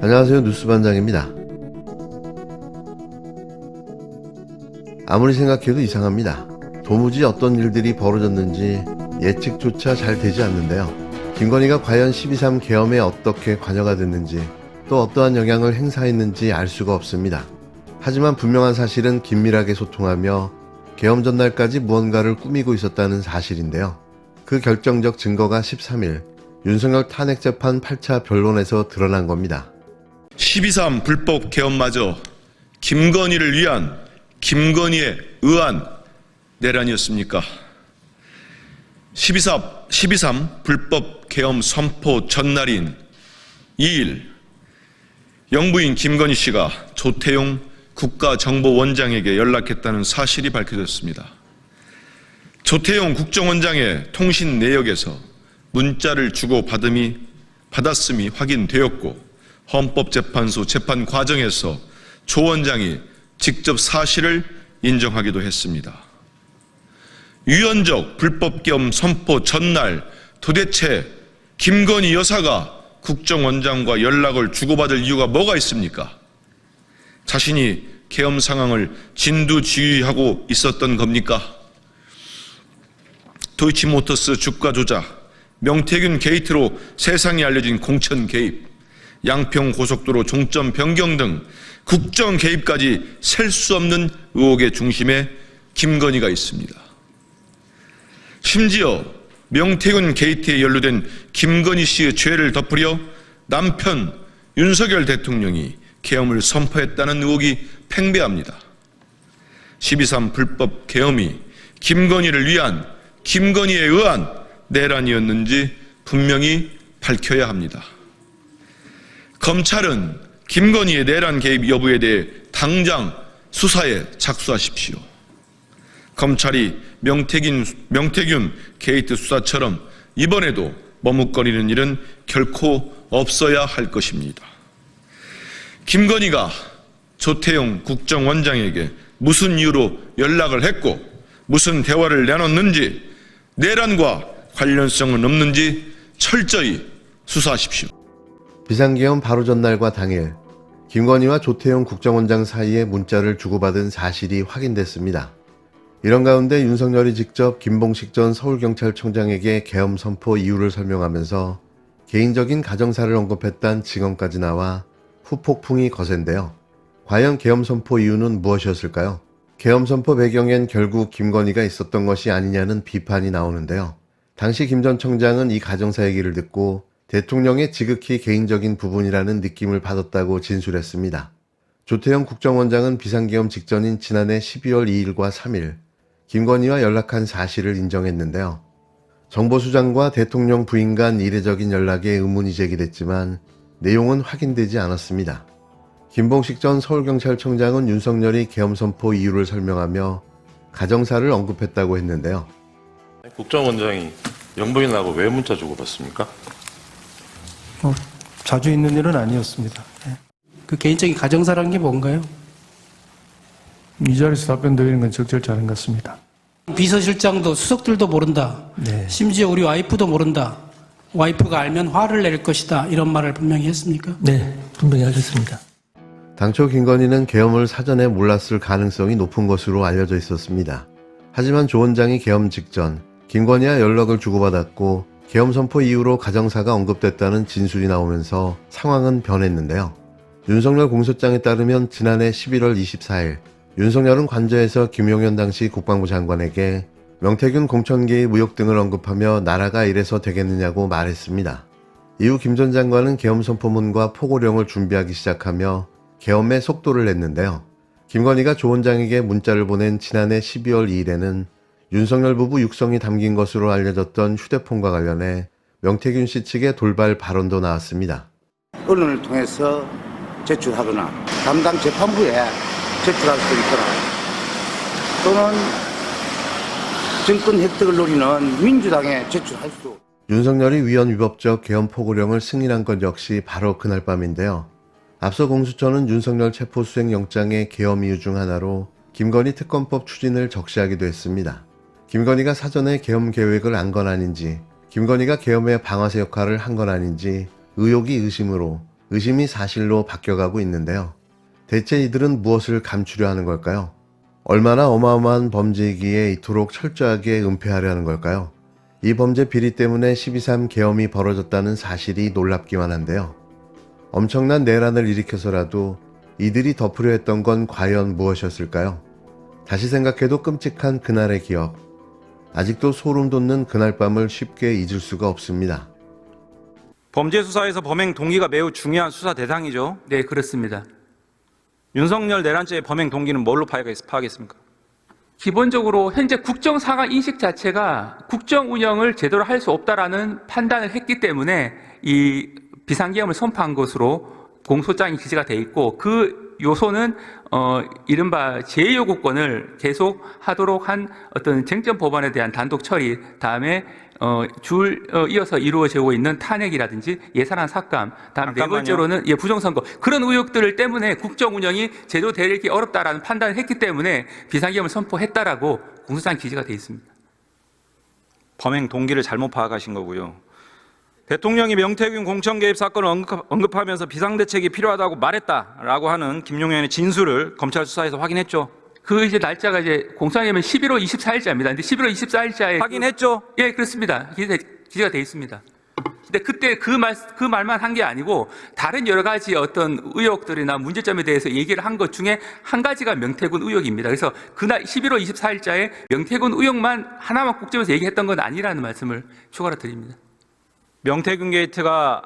안녕하세요. 뉴스반장입니다. 아무리 생각해도 이상합니다. 도무지 어떤 일들이 벌어졌는지 예측조차 잘 되지 않는데요. 김건희가 과연 12.3 계엄에 어떻게 관여가 됐는지 또 어떠한 영향을 행사했는지 알 수가 없습니다. 하지만 분명한 사실은 긴밀하게 소통하며 계엄 전날까지 무언가를 꾸미고 있었다는 사실인데요. 그 결정적 증거가 13일 윤석열 탄핵재판 8차 변론에서 드러난 겁니다. 12.3 불법 계엄마저 김건희를 위한 김건희에 의한 내란이었습니까? 12.3 불법 계엄 선포 전날인 2일 영부인 김건희 씨가 조태용 국가정보원장에게 연락했다는 사실이 밝혀졌습니다. 조태용 국정원장의 통신 내역에서 문자를 받았음이 확인되었고 헌법재판소 재판 과정에서 조 원장이 직접 사실을 인정하기도 했습니다. 유연적 불법계엄 선포 전날 도대체 김건희 여사가 국정원장과 연락을 주고받을 이유가 뭐가 있습니까? 자신이 계엄 상황을 진두지휘하고 있었던 겁니까? 도이치모터스 주가 조작, 명태균 게이트로 세상에 알려진 공천 개입, 양평 고속도로 종점 변경 등 국정 개입까지 셀 수 없는 의혹의 중심에 김건희가 있습니다. 심지어 명태균 게이트에 연루된 김건희 씨의 죄를 덮으려 남편 윤석열 대통령이 계엄을 선포했다는 의혹이 팽배합니다. 12.3 불법 계엄이 김건희를 위한 김건희에 의한 내란이었는지 분명히 밝혀야 합니다. 검찰은 김건희의 내란 개입 여부에 대해 당장 수사에 착수하십시오. 검찰이 명태균 게이트 수사처럼 이번에도 머뭇거리는 일은 결코 없어야 할 것입니다. 김건희가 조태용 국정원장에게 무슨 이유로 연락을 했고 무슨 대화를 나눴는지 내란과 관련성은 없는지 철저히 수사하십시오. 비상계엄 바로 전날과 당일 김건희와 조태용 국정원장 사이에 문자를 주고받은 사실이 확인됐습니다. 이런 가운데 윤석열이 직접 김봉식 전 서울경찰청장에게 계엄 선포 이유를 설명하면서 개인적인 가정사를 언급했다는 증언까지 나와 후폭풍이 거센데요. 과연 계엄 선포 이유는 무엇이었을까요? 계엄 선포 배경엔 결국 김건희가 있었던 것이 아니냐는 비판이 나오는데요. 당시 김 전 청장은 이 가정사 얘기를 듣고 대통령의 지극히 개인적인 부분이라는 느낌을 받았다고 진술했습니다. 조태용 국정원장은 비상계엄 직전인 지난해 12월 2일과 3일 김건희와 연락한 사실을 인정했는데요. 정보수장과 대통령 부인 간 이례적인 연락에 의문이 제기됐지만 내용은 확인되지 않았습니다. 김봉식 전 서울경찰청장은 윤석열이 계엄 선포 이유를 설명하며 가정사를 언급했다고 했는데요. 국정원장이 영부인하고 왜 문자 주고받습니까? 자주 있는 일은 아니었습니다. 그 개인적인 가정사라는 게 뭔가요? 이 자리에서 답변 드리는 건 적절치 않은 것 같습니다. 비서실장도 수석들도 모른다. 네. 심지어 우리 와이프도 모른다. 와이프가 알면 화를 낼 것이다. 이런 말을 분명히 했습니까? 네, 분명히 하겠습니다. 당초 김건희는 계엄을 사전에 몰랐을 가능성이 높은 것으로 알려져 있었습니다. 하지만 조 원장이 계엄 직전 김건희와 연락을 주고받았고 계엄 선포 이후로 가정사가 언급됐다는 진술이 나오면서 상황은 변했는데요. 윤석열 공소장에 따르면 지난해 11월 24일 윤석열은 관저에서 김용현 당시 국방부 장관에게 명태균 공천 개입 의혹 등을 언급하며 나라가 이래서 되겠느냐고 말했습니다. 이후 김 전 장관은 계엄 선포문과 포고령을 준비하기 시작하며 계엄에 속도를 냈는데요. 김건희가 조 원장에게 문자를 보낸 지난해 12월 2일에는 윤석열 부부 육성이 담긴 것으로 알려졌던 휴대폰과 관련해 명태균 씨 측의 돌발 발언도 나왔습니다. 언론을 통해서 제출하거나 담당 재판부에 제출할 수 있거나 또는 정권 획득을 노리는 민주당에 제출할 수. 윤석열이 위헌 위법적 계엄 포고령을 승인한 것 역시 바로 그날 밤인데요. 앞서 공수처는 윤석열 체포수행영장의 계엄 이유 중 하나로 김건희 특검법 추진을 적시하기도 했습니다. 김건희가 사전에 계엄 계획을 안 건 아닌지, 김건희가 계엄의 방아쇠 역할을 한 건 아닌지 의혹이 의심으로 의심이 사실로 바뀌어가고 있는데요. 대체 이들은 무엇을 감추려 하는 걸까요? 얼마나 어마어마한 범죄이기에 이토록 철저하게 은폐하려 하는 걸까요? 이 범죄 비리 때문에 12.3 계엄이 벌어졌다는 사실이 놀랍기만 한데요. 엄청난 내란을 일으켜서라도 이들이 덮으려 했던 건 과연 무엇이었을까요? 다시 생각해도 끔찍한 그날의 기억. 아직도 소름 돋는 그날 밤을 쉽게 잊을 수가 없습니다. 범죄 수사에서 범행 동기가 매우 중요한 수사 대상이죠. 네, 그렇습니다. 윤석열 내란죄의 범행 동기는 뭘로 파악했습니까? 기본적으로 현재 국정상황 인식 자체가 국정 운영을 제대로 할 수 없다라는 판단을 했기 때문에 이 비상계엄을 선포한 것으로 공소장이 기재가 돼 있고, 그 요소는 이른바 제2요구권을 계속 하도록 한 어떤 쟁점 법안에 대한 단독 처리, 다음에 이어서 이루어지고 있는 탄핵이라든지 예산안 삭감, 다음 네 번째로는 부정선거, 그런 의혹들 때문에 국정 운영이 제대로 되기 어렵다라는 판단을 했기 때문에 비상계엄을 선포했다라고 공소장 기재가 돼 있습니다. 범행 동기를 잘못 파악하신 거고요. 대통령이 명태균 공천 개입 사건을 언급하면서 비상대책이 필요하다고 말했다라고 하는 김용현 의원의 진술을 검찰 수사에서 확인했죠. 그 이제 날짜가 이제 공소장이면 11월 24일자입니다. 근데 11월 24일자에 확인했죠? 예, 그렇습니다. 기재가 돼 있습니다. 근데 그때 그 말만 한 게 아니고 다른 여러 가지 어떤 의혹들이나 문제점에 대해서 얘기를 한 것 중에 한 가지가 명태균 의혹입니다. 그래서 그날 11월 24일자에 명태균 의혹만 하나만 꼭 집어서 얘기했던 건 아니라는 말씀을 추가로 드립니다. 명태균 게이트가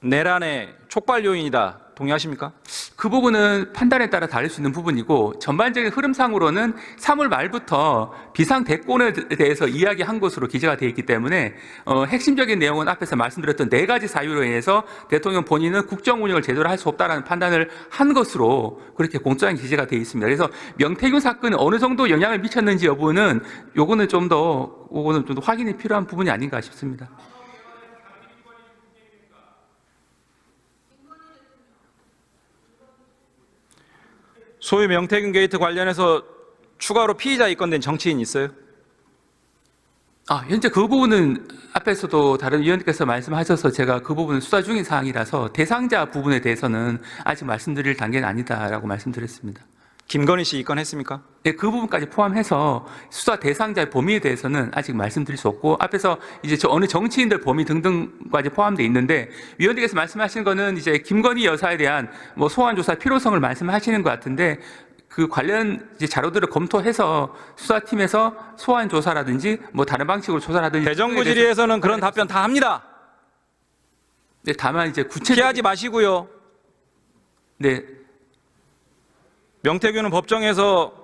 내란의 촉발 요인이다. 동의하십니까? 그 부분은 판단에 따라 다를 수 있는 부분이고, 전반적인 흐름상으로는 3월 말부터 비상대권에 대해서 이야기한 것으로 기재가 되어 있기 때문에 핵심적인 내용은 앞에서 말씀드렸던 네 가지 사유로 인해서 대통령 본인은 국정 운영을 제대로 할 수 없다라는 판단을 한 것으로 그렇게 공소장 기재가 되어 있습니다. 그래서 명태균 사건이 어느 정도 영향을 미쳤는지 여부는 요거는 좀 더 확인이 필요한 부분이 아닌가 싶습니다. 소위 명태균 게이트 관련해서 추가로 피의자 입건된 정치인 있어요? 현재 그 부분은 앞에서도 다른 위원님께서 말씀하셔서 제가 그 부분은 수사 중인 사항이라서 대상자 부분에 대해서는 아직 말씀드릴 단계는 아니다라고 말씀드렸습니다. 김건희 씨 입건했습니까? 네, 그 부분까지 포함해서 수사 대상자의 범위에 대해서는 아직 말씀드릴 수 없고, 앞에서 이제 어느 정치인들 범위 등등까지 포함되어 있는데, 위원님께서 말씀하신 거는 이제 김건희 여사에 대한 소환 조사 필요성을 말씀하시는 것 같은데, 그 관련 이제 자료들을 검토해서 수사팀에서 소환 조사라든지 다른 방식으로 조사라든지 대정부 질의에서는 그런 답변 다 합니다. 네, 다만 이제 구체적인 피하지 마시고요. 네. 명태균은 법정에서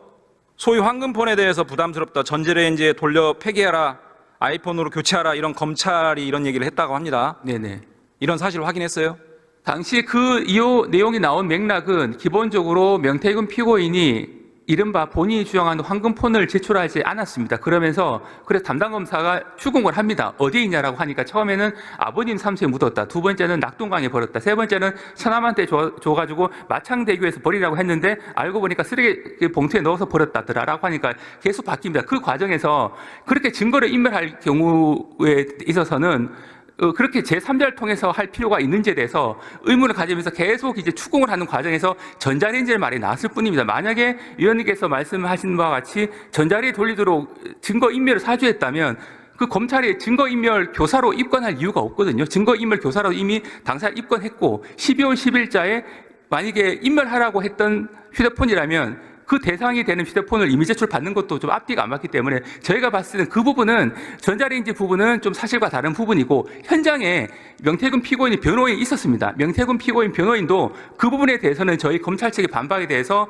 소위 황금폰에 대해서 부담스럽다, 전자레인지에 돌려 폐기하라, 아이폰으로 교체하라, 이런 검찰이 이런 얘기를 했다고 합니다. 네네. 이런 사실을 확인했어요? 당시 이 내용이 나온 맥락은 기본적으로 명태균 피고인이 이른바 본인이 주장하는 황금폰을 제출하지 않았습니다. 그러면서 그래서 담당 검사가 추궁을 합니다. 어디에 있냐라고 하니까 처음에는 아버님 삼수에 묻었다. 두 번째는 낙동강에 버렸다. 세 번째는 처남한테 줘가지고 마창대교에서 버리라고 했는데 알고 보니까 쓰레기 봉투에 넣어서 버렸다더라라고 하니까 계속 바뀝니다. 그 과정에서 그렇게 증거를 인멸할 경우에 있어서는 그렇게 제3자를 통해서 할 필요가 있는지에 대해서 의문을 가지면서 계속 이제 추궁을 하는 과정에서 전자레인지의 말이 나왔을 뿐입니다. 만약에 위원님께서 말씀하신 바와 같이 전자레인지 돌리도록 증거인멸을 사주했다면 그 검찰이 증거인멸 교사로 입건할 이유가 없거든요. 증거인멸 교사로 이미 당사 입건했고 12월 10일자에 만약에 인멸하라고 했던 휴대폰이라면 그 대상이 되는 휴대폰을 이미 제출받는 것도 좀 앞뒤가 안 맞기 때문에 저희가 봤을 때는 그 부분은 전자레인지 부분은 좀 사실과 다른 부분이고, 현장에 명태균 피고인이 변호인이 있었습니다. 명태균 피고인 변호인도 그 부분에 대해서는 저희 검찰 측의 반박에 대해서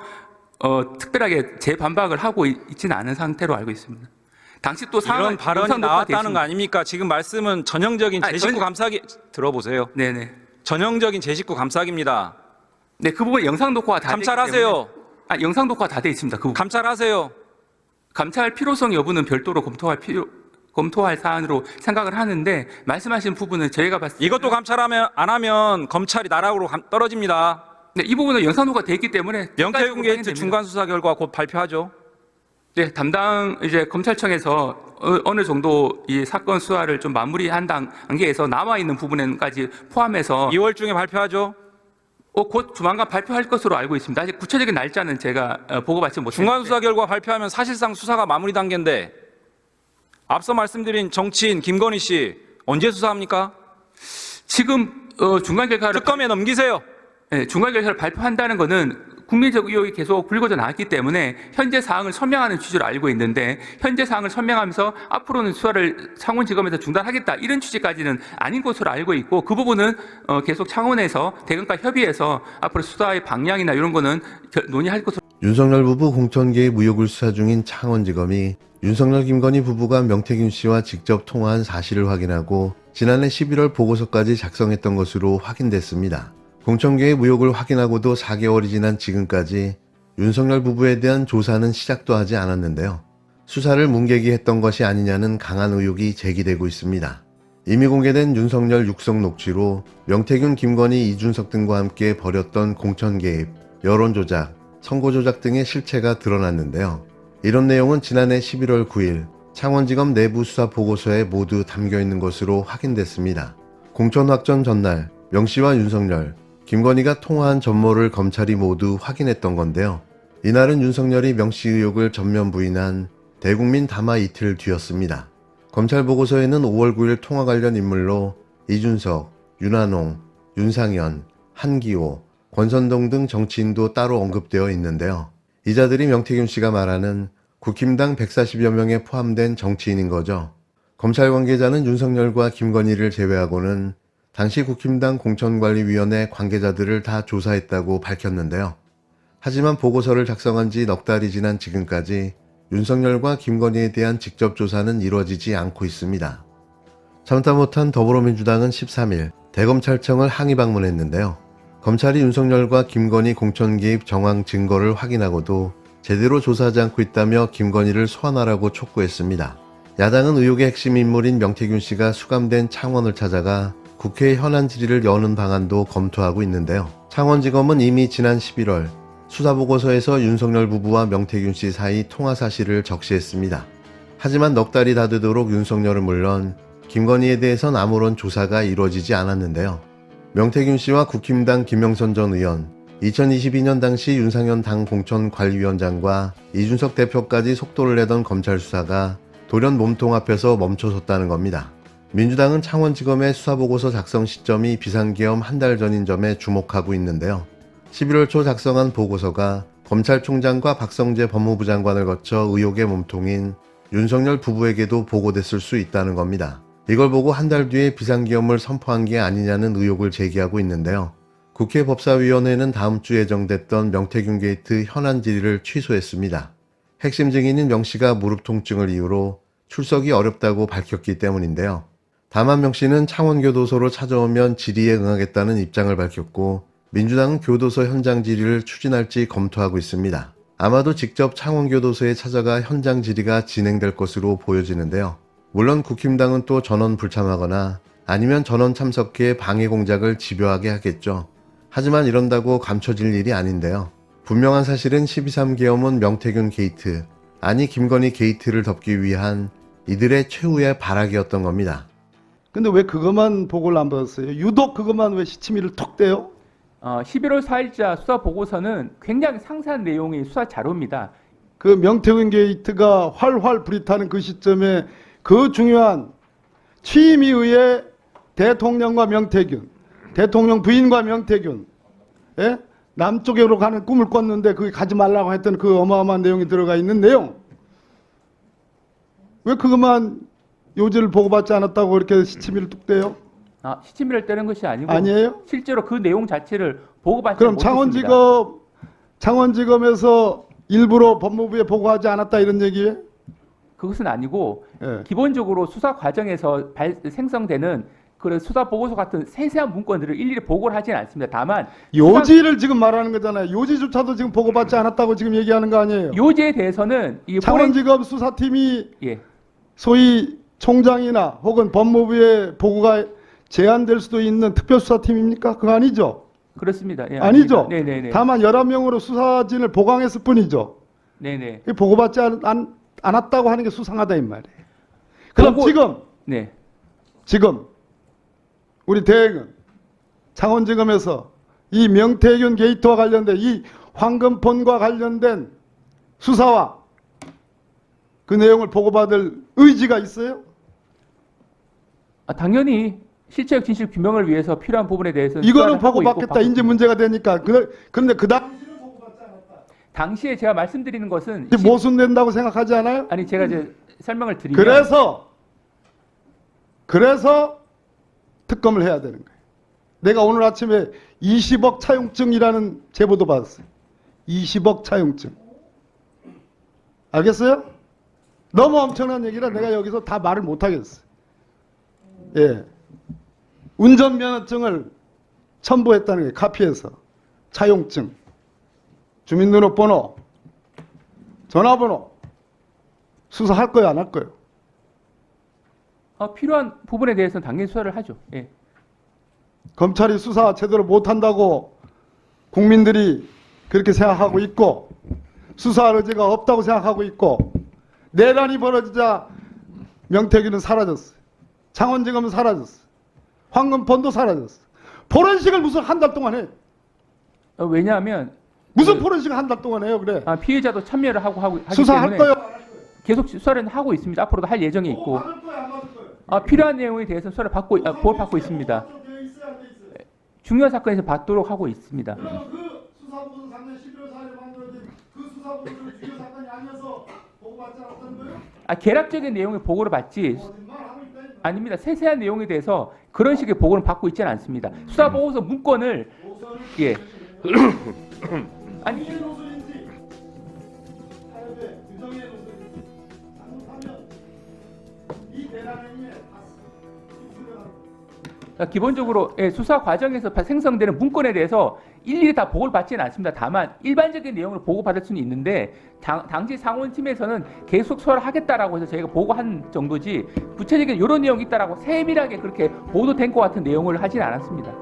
특별하게 재반박을 하고 있지는 않은 상태로 알고 있습니다. 당시 또 이런 발언이 나왔다는 거 아닙니까? 지금 말씀은 전형적인 제19 감사기 들어보세요. 네네. 전형적인 제19 감사기입니다. 네, 그 부분 영상 녹화가 다 감찰하세요. 영상 녹화 다 돼 있습니다. 그 부분. 감찰하세요. 감찰 필요성 여부는 별도로 검토할 사안으로 생각을 하는데, 말씀하신 부분은 저희가 봤을 때 이것도 감찰하면 안 하면 검찰이 나락으로 떨어집니다. 네, 이 부분은 영상 녹화가 돼 있기 때문에 명태균 게이트 중간 수사 결과 곧 발표하죠. 네, 담당 이제 검찰청에서 어느 정도 이 사건 수사를 좀 마무리한 단계에서 남아 있는 부분까지 포함해서 2월 중에 발표하죠. 곧 조만간 발표할 것으로 알고 있습니다. 아직 구체적인 날짜는 제가 보고받지 못했는데 중간 수사 결과 발표하면 사실상 수사가 마무리 단계인데 앞서 말씀드린 정치인 김건희 씨 언제 수사합니까? 지금 중간 결과를 특검에 넘기세요. 네, 중간 결과를 발표한다는 것은 국민적 의혹이 계속 불거져 나왔기 때문에 현재 사항을 설명하는 취지로 알고 있는데 현재 사항을 설명하면서 앞으로는 수사를 창원지검에서 중단하겠다 이런 취지까지는 아닌 것으로 알고 있고 그 부분은 계속 창원에서 대검과 협의해서 앞으로 수사의 방향이나 이런 거는 논의할 것으로. 윤석열 부부 공천 개입 의혹을 수사 중인 창원지검이 윤석열 김건희 부부가 명태균 씨와 직접 통화한 사실을 확인하고 지난해 11월 보고서까지 작성했던 것으로 확인됐습니다. 공천 개입 의혹을 확인하고도 4개월이 지난 지금까지 윤석열 부부에 대한 조사는 시작도 하지 않았는데요. 수사를 문개기했던 것이 아니냐는 강한 의혹이 제기되고 있습니다. 이미 공개된 윤석열 육성 녹취로 명태균, 김건희, 이준석 등과 함께 벌였던 공천 개입, 여론 조작, 선거 조작 등의 실체가 드러났는데요. 이런 내용은 지난해 11월 9일 창원지검 내부 수사 보고서에 모두 담겨 있는 것으로 확인됐습니다. 공천 확정 전날 명 씨와 윤석열, 김건희가 통화한 전모를 검찰이 모두 확인했던 건데요. 이날은 윤석열이 명 씨 의혹을 전면 부인한 대국민 담화 이틀 뒤였습니다. 검찰 보고서에는 5월 9일 통화 관련 인물로 이준석, 윤한홍, 윤상현, 한기호, 권선동 등 정치인도 따로 언급되어 있는데요. 이자들이 명태균 씨가 말하는 국힘당 140여 명에 포함된 정치인인 거죠. 검찰 관계자는 윤석열과 김건희를 제외하고는 당시 국힘당 공천관리위원회 관계자들을 다 조사했다고 밝혔는데요. 하지만 보고서를 작성한 지 넉 달이 지난 지금까지 윤석열과 김건희에 대한 직접 조사는 이루어지지 않고 있습니다. 참다 못한 더불어민주당은 13일 대검찰청을 항의 방문했는데요. 검찰이 윤석열과 김건희 공천 개입 정황 증거를 확인하고도 제대로 조사하지 않고 있다며 김건희를 소환하라고 촉구했습니다. 야당은 의혹의 핵심 인물인 명태균 씨가 수감된 창원을 찾아가 국회 현안 질의를 여는 방안도 검토하고 있는데요. 창원지검은 이미 지난 11월 수사보고서에서 윤석열 부부와 명태균 씨 사이 통화 사실을 적시했습니다. 하지만 넉 달이 다 되도록 윤석열은 물론 김건희에 대해선 아무런 조사가 이루어지지 않았는데요. 명태균 씨와 국힘당 김영선 전 의원, 2022년 당시 윤상현 당 공천관리위원장과 이준석 대표까지 속도를 내던 검찰 수사가 돌연 몸통 앞에서 멈춰섰다는 겁니다. 민주당은 창원지검의 수사보고서 작성 시점이 비상계엄 한 달 전인 점에 주목하고 있는데요. 11월 초 작성한 보고서가 검찰총장과 박성재 법무부 장관을 거쳐 의혹의 몸통인 윤석열 부부에게도 보고됐을 수 있다는 겁니다. 이걸 보고 한 달 뒤에 비상계엄을 선포한 게 아니냐는 의혹을 제기하고 있는데요. 국회 법사위원회는 다음 주 예정됐던 명태균 게이트 현안 질의를 취소했습니다. 핵심 증인인 명 씨가 무릎 통증을 이유로 출석이 어렵다고 밝혔기 때문인데요. 다만 명 씨는 창원교도소로 찾아오면 질의에 응하겠다는 입장을 밝혔고 민주당은 교도소 현장 질의를 추진할지 검토하고 있습니다. 아마도 직접 창원교도소에 찾아가 현장 질의가 진행될 것으로 보여지는데요. 물론 국힘당은 또 전원 불참하거나 아니면 전원 참석해 방해 공작을 집요하게 하겠죠. 하지만 이런다고 감춰질 일이 아닌데요. 분명한 사실은 12.3 계엄은 명태균 게이트, 아니 김건희 게이트를 덮기 위한 이들의 최후의 발악이었던 겁니다. 근데 왜 그것만 보고를 안 받았어요? 유독 그것만 왜 시치미를 톡 떼요? 11월 4일자 수사 보고서는 굉장히 상세한 내용의 수사 자료입니다. 그 명태균 게이트가 활활 불이 타는 그 시점에 그 중요한 취임에 의해 대통령과 명태균, 대통령 부인과 명태균, 예? 남쪽으로 가는 꿈을 꿨는데 거기 가지 말라고 했던 그 어마어마한 내용이 들어가 있는 내용. 왜 그것만 요지를 보고받지 않았다고 이렇게 시치미를 뚝 떼요? 시치미를 떼는 것이 아니고 아니에요? 실제로 그 내용 자체를 보고받지 그럼 못했습니다. 창원지검에서 일부러 법무부에 보고하지 않았다 이런 얘기예요? 그것은 아니고 예. 기본적으로 수사 과정에서 생성되는 그런 수사 보고서 같은 세세한 문건들을 일일이 보고를 하지는 않습니다. 다만 요지를 지금 말하는 거잖아요. 요지조차도 지금 보고받지 않았다고 지금 얘기하는 거 아니에요? 요지에 대해서는 이 창원지검 수사팀이 예. 소위 총장이나 혹은 법무부에 보고가 제한될 수도 있는 특별수사팀입니까? 그거 아니죠? 그렇습니다. 예, 아니죠? 네네네. 다만 11명으로 수사진을 보강했을 뿐이죠. 네네. 보고받지 않았다고 하는 게 수상하다 이 말이에요. 그럼 네. 지금 우리 대행은 창원지검에서 이 명태균 게이트와 관련된 이 황금폰과 관련된 수사와 그 내용을 보고받을 의지가 있어요? 당연히 실체적 진실 규명을 위해서 필요한 부분에 대해서 이거는 보고받겠다. 이제 문제가 되니까. 그런데 그 당시는 보고받지 않았다. 당시에 제가 말씀드리는 것은 모순된다고 생각하지 않아요? 아니 제가 이제 설명을 드리면 그래서 특검을 해야 되는 거예요. 내가 오늘 아침에 20억 차용증이라는 제보도 받았어요. 20억 차용증. 알겠어요? 너무 엄청난 얘기라 내가 여기서 다 말을 못 하겠어요. 예. 운전면허증을 첨부했다는 게 카피해서 차용증, 주민등록번호, 전화번호 수사할 거예요, 안 할 거예요? 필요한 부분에 대해서는 당연히 수사를 하죠. 예. 검찰이 수사 제대로 못한다고 국민들이 그렇게 생각하고 있고 수사할 의지가 없다고 생각하고 있고 내란이 벌어지자 명태균은 사라졌어요. 창원지검은 사라졌어요. 황금폰도 사라졌어요. 포렌식을 무슨 한 달 동안 해? 왜냐하면 무슨 포렌식을 한 달 동안 해요, 그래? 피해자도 참여를 하기 수사할 때문에 거예요? 계속 수사를 하고 있습니다. 앞으로도 할 예정이 있고 받을 거예요, 안 받을 거예요? 필요한 내용에 대해서 수사를 보호받고 있습니다. 중요한 사건에서 받도록 하고 있습니다. 그럼 그 수사보고서 작년 11월 4일에 만들어진 그 수사보고서를 중요 사건이 아니어서 보고받지 않았다는 거예요? 개략적인 내용의 보고를 받지 거짓말하고 있다. 아닙니다. 세세한 내용에 대해서 그런 식의 보고는 받고 있지는 않습니다. 수사 보고서 문건을 예. 아니 이게 노선인지 타협의 규정의 노선인지 잘못하면 이 대란 행위에 기본적으로 수사 과정에서 생성되는 문건에 대해서 일일이 다 보고를 받지는 않습니다. 다만 일반적인 내용을 보고받을 수는 있는데 당시 상원팀에서는 계속 수사를 하겠다라고 해서 저희가 보고한 정도지 구체적인 이런 내용이 있다라고 세밀하게 그렇게 보도된 것 같은 내용을 하지는 않았습니다.